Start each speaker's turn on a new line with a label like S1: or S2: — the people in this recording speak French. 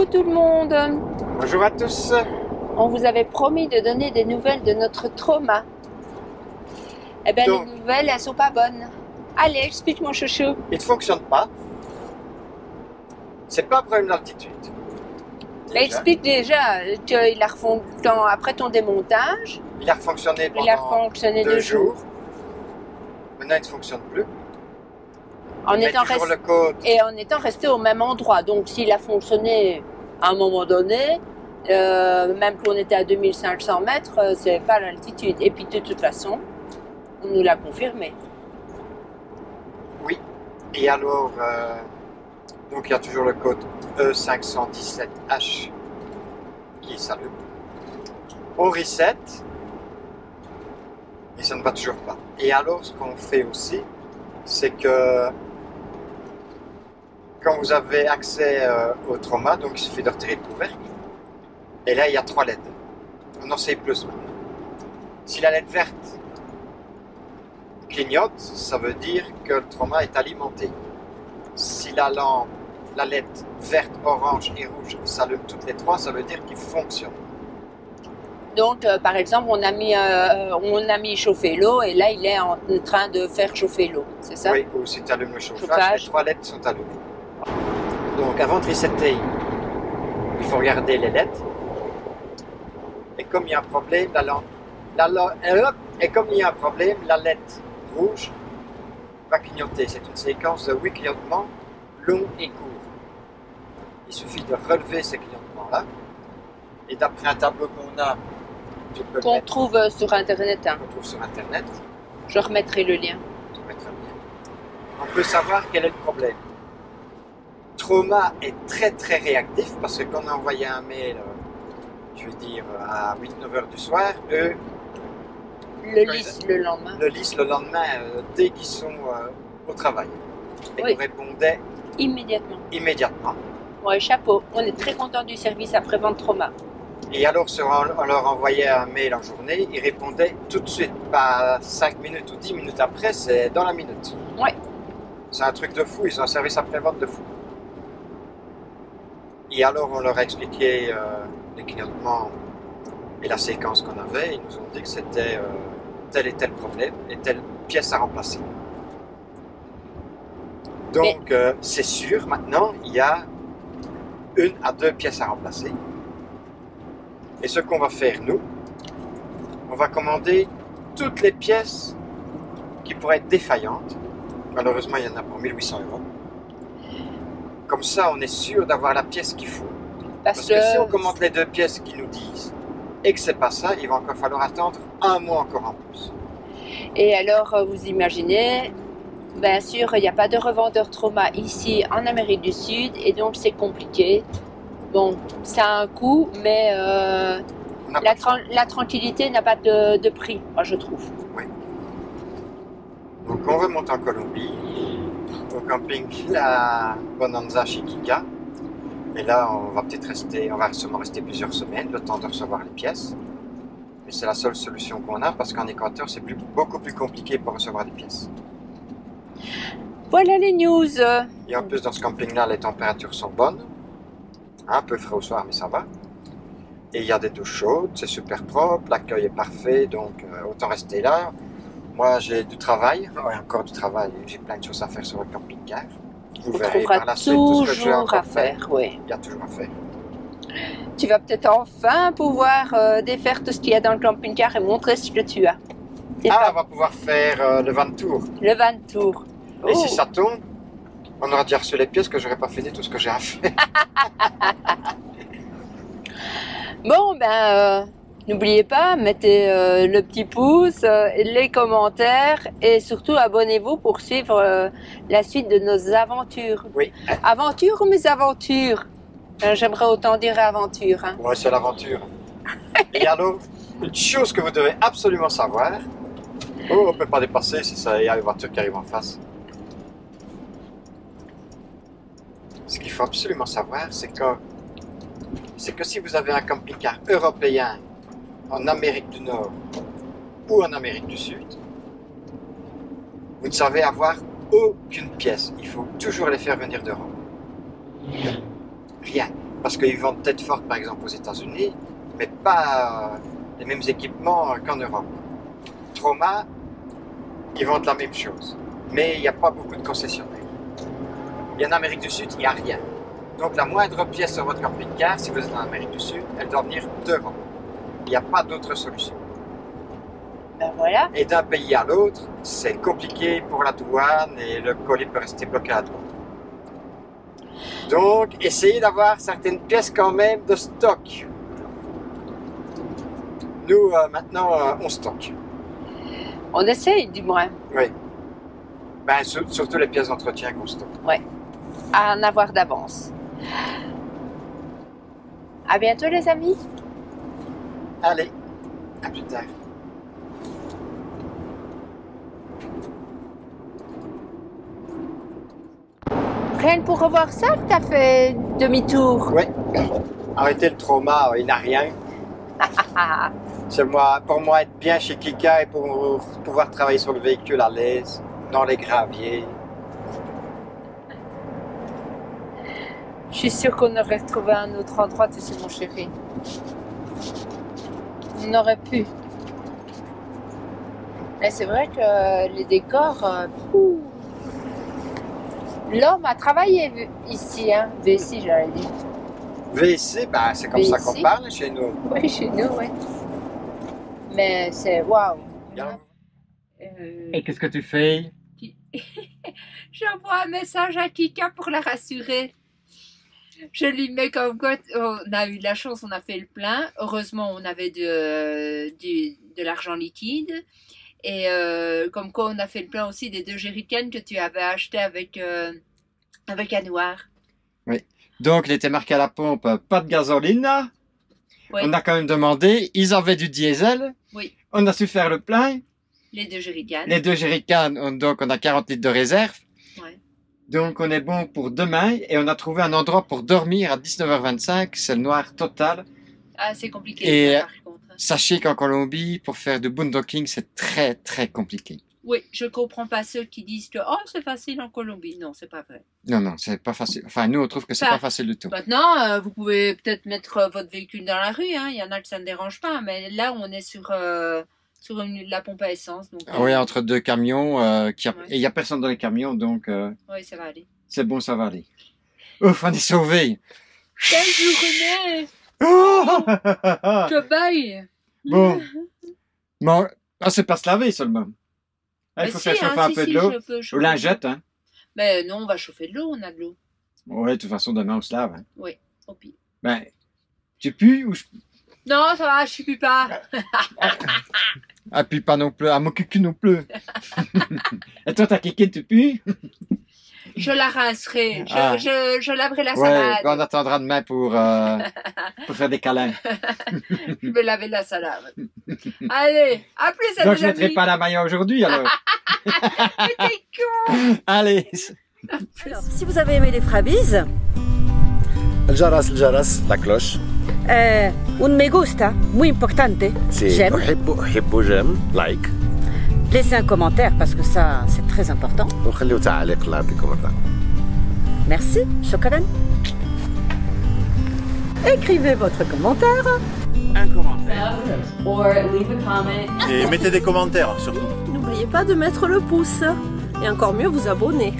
S1: Coucou tout le monde.
S2: Bonjour à tous.
S1: On vous avait promis de donner des nouvelles de notre trauma. Eh bien,
S2: Donc,
S1: les nouvelles, elles sont pas bonnes. Allez, explique mon chouchou.
S2: il ne fonctionne pas. C'est pas un problème d'altitude.
S1: Mais explique déjà qu'il a refonctionné après ton démontage.
S2: Il a fonctionné pendant
S1: Il a fonctionné 2 jours.
S2: Maintenant, il ne fonctionne plus.
S1: En
S2: Il met
S1: étant,
S2: toujours le code.
S1: et en étant resté au même endroit. Donc, s'il a fonctionné à un moment donné, même qu'on était à 2500 mètres, c'est pas l'altitude. Et puis, de toute façon, on nous l'a confirmé.
S2: Oui. Et alors, donc il y a toujours le code E517H qui s'allume. On reset et ça ne va toujours pas. Et alors, ce qu'on fait aussi, c'est que quand vous avez accès au trauma, donc il suffit de retirer le couvercle. Et là, il y a 3 LED. On en sait plus maintenant. Si la LED verte clignote, ça veut dire que le trauma est alimenté. Si la lampe, la LED verte, orange et rouge s'allument toutes les 3, ça veut dire qu'il fonctionne.
S1: Donc, par exemple, on a mis chauffer l'eau et là, il est en train de faire chauffer l'eau, c'est ça?
S2: Oui, ou si tu allumes le chauffage, les 3 LED sont allumées. Donc, avant de resetter, il faut regarder les LED. Et comme il y a un problème, la LED rouge va clignoter. C'est une séquence de 8 clignotements longs et courts. Il suffit de relever ces clignotements-là. Et d'après un tableau qu'on a,
S1: Qu'on trouve sur Internet. Hein.
S2: qu'on trouve sur Internet,
S1: Je remettrai le lien.
S2: on met très bien. On peut savoir quel est le problème. Trauma est très très réactif parce que quand on a envoyé un mail, je veux dire à 8-9 heures du soir, eux
S1: Le lisse le lendemain.
S2: le lisent le lendemain dès qu'ils sont au travail. Et
S1: Oui.
S2: nous répondaient
S1: Immédiatement.
S2: immédiatement.
S1: Ouais, chapeau. On est très content du service après-vente trauma.
S2: Et alors, on leur envoyait un mail en journée, ils répondaient tout de suite, pas 5 minutes ou 10 minutes après, c'est dans la minute.
S1: Ouais.
S2: C'est un truc de fou, ils ont un service après-vente de fou. Et alors, on leur a expliqué les clignotements et la séquence qu'on avait. Ils nous ont dit que c'était tel et tel problème et telle pièce à remplacer. Donc, c'est sûr, maintenant, il y a 1 à 2 pièces à remplacer. Et ce qu'on va faire, nous, on va commander toutes les pièces qui pourraient être défaillantes. Malheureusement, il y en a pour 1800 €. Comme ça, on est sûr d'avoir la pièce qu'il faut. Parce que si on commande les 2 pièces qui nous disent et que c'est pas ça, il va encore falloir attendre 1 mois encore en plus.
S1: Et alors, vous imaginez, bien sûr, il n'y a pas de revendeur trauma ici en Amérique du Sud et donc c'est compliqué. Bon, ça a un coût, mais
S2: On n'a pas le choix.
S1: la tranquillité n'a pas de prix, moi je trouve.
S2: Donc on remonte en Colombie, au camping La Bonanza Chiquica. Et là, on va sûrement rester plusieurs semaines, le temps de recevoir les pièces. Mais c'est la seule solution qu'on a parce qu'en Équateur, c'est beaucoup plus compliqué pour recevoir des pièces.
S1: Voilà les news.
S2: Et en plus, dans ce camping-là, les températures sont bonnes. Un peu frais au soir, mais ça va. Et il y a des douches chaudes, c'est super propre, l'accueil est parfait, donc autant rester là. Moi, j'ai du travail, encore du travail, j'ai plein de choses à faire sur le camping-car. Vous
S1: On
S2: verrez
S1: trouvera
S2: par la suite tout ce que je vais
S1: toujours
S2: encore
S1: à faire, oui.
S2: Il y a toujours à faire.
S1: Tu vas peut-être enfin pouvoir défaire tout ce qu'il y a dans le camping-car et montrer ce que tu as. C'est
S2: Ah,
S1: pas
S2: on va pouvoir faire le 20 tours.
S1: le 20 tours.
S2: Et
S1: Oh.
S2: si ça tombe, on aura déjà reçu les pièces que j'aurais pas fini tout ce que j'ai à faire.
S1: Bon, ben, n'oubliez pas, mettez le petit pouce, les commentaires et surtout abonnez-vous pour suivre la suite de nos aventures.
S2: Oui.
S1: Aventures ou mes aventures? J'aimerais autant dire aventure. Hein.
S2: Ouais, c'est l'aventure. Et alors, une chose que vous devez absolument savoir. Oh, on peut pas dépasser si il y a une voiture qui arrive en face. Ce qu'il faut absolument savoir, c'est que si vous avez un camping-car européen en Amérique du Nord ou en Amérique du Sud, vous ne savez avoir aucune pièce. Il faut toujours les faire venir d'Europe. Rien. Parce qu'ils vendent tête forte par exemple aux États-Unis, mais pas les mêmes équipements qu'en Europe. Troma, ils vendent la même chose, mais il n'y a pas beaucoup de concessionnaires. Et en Amérique du Sud, il n'y a rien. Donc la moindre pièce sur votre camping-car, si vous êtes en Amérique du Sud, elle doit venir d'Europe. Il n'y a pas d'autre solution.
S1: Ben voilà.
S2: Et d'un pays à l'autre, c'est compliqué pour la douane et le colis peut rester bloqué à droite. Donc, essayez d'avoir certaines pièces quand même de stock. Nous, maintenant, on stocke.
S1: On essaye, du moins.
S2: Oui. Ben, surtout les pièces d'entretien qu'on stocke.
S1: Oui. À en avoir d'avance. À bientôt, les amis.
S2: Allez, à plus tard.
S1: Rien pour revoir ça, t'as fait demi-tour.
S2: Oui. Arrêtez le trauma, il n'a rien. C'est moi, pour moi, être bien chez Kika et pour pouvoir travailler sur le véhicule à l'aise, dans les graviers.
S1: Je suis sûre qu'on aurait retrouvé un autre endroit, tu sais, mon chéri. On aurait pu. Mais c'est vrai que les décors... L'homme a travaillé ici, hein. VC, j'allais dire.
S2: VC, ben, c'est comme ça qu'on
S1: VC.
S2: parle chez nous.
S1: Oui, chez nous, oui. Mais c'est waouh.
S2: Et qu'est-ce que tu fais?
S1: J'envoie un message à Kika pour la rassurer. Je lui mets comme quoi on a eu de la chance, on a fait le plein. Heureusement, on avait de l'argent liquide. Et comme quoi on a fait le plein aussi des 2 jerrycans que tu avais acheté avec un noir.
S2: Oui. Donc, il était marqué à la pompe, pas de gasoline.
S1: Oui.
S2: On a quand même demandé. Ils avaient du diesel.
S1: Oui.
S2: On a su faire le plein.
S1: Les 2 jerrycans.
S2: Les 2 jerrycans, donc on a 40 litres de réserve.
S1: Ouais.
S2: Donc, on est bon pour demain. Et on a trouvé un endroit pour dormir à 19h25. C'est le noir total.
S1: Ah, c'est compliqué.
S2: Et
S1: ça, par contre.
S2: Sachez qu'en Colombie, pour faire du boondocking, c'est très, très compliqué.
S1: Oui, je comprends pas ceux qui disent que oh, c'est facile en Colombie. Non, c'est pas vrai.
S2: Non, non, c'est pas facile. Enfin, nous, on trouve que c'est
S1: Enfin,
S2: pas facile du tout.
S1: Maintenant, vous pouvez peut-être mettre votre véhicule dans la rue. Hein. Il y en a que ça ne dérange pas. Mais là, on est sur la pompe à essence. Donc,
S2: Oui, entre 2 camions, et
S1: Ouais.
S2: il y a personne dans les camions, donc
S1: oui, ça va aller.
S2: c'est bon, ça va aller. Ouf, on est sauvés.
S1: Quelle journée!
S2: Oh
S1: Je baille!
S2: Bon. Bon. Ah, c'est pas se laver seulement. Ah, il
S1: Mais
S2: faut
S1: si,
S2: faire chauffer
S1: hein,
S2: un
S1: si,
S2: peu
S1: si,
S2: de l'eau.
S1: je peux
S2: Ou
S1: chauffer.
S2: lingette, hein.
S1: Mais non, on va chauffer de l'eau, on a de l'eau.
S2: Ouais, de toute façon, demain, on se lave. Hein.
S1: Oui, au pire.
S2: Ben, tu pues ou je...
S1: Non, ça va, je pue pas.
S2: Ah, puis pas non plus. Ah, mon cucu non plus. Et toi, ta kéké, tu pues?
S1: Je la rincerai.
S2: Ah.
S1: Je laverai la
S2: Ouais,
S1: salade.
S2: ben, on attendra demain pour faire des câlins.
S1: Je vais laver la salade. Allez, à plus,
S2: Donc,
S1: les
S2: je mettrai
S1: amis.
S2: pas la maillot aujourd'hui, alors.
S1: Mais t'es con.
S2: Allez.
S3: Alors, si vous avez aimé les Frabies,
S4: الجرس la cloche.
S3: un me gusta, muy importante,
S4: Si
S3: j'aime.
S4: أحبه j'aime, like.
S3: Laissez un commentaire parce que ça, c'est très important.
S4: وخليوا تعليق الله يعطيكم مرة.
S3: Merci, Chocolat. Écrivez votre commentaire.
S5: Un commentaire.
S6: or leave a comment.
S5: Et mettez des commentaires surtout.
S7: N'oubliez pas de mettre le pouce et encore mieux vous abonner.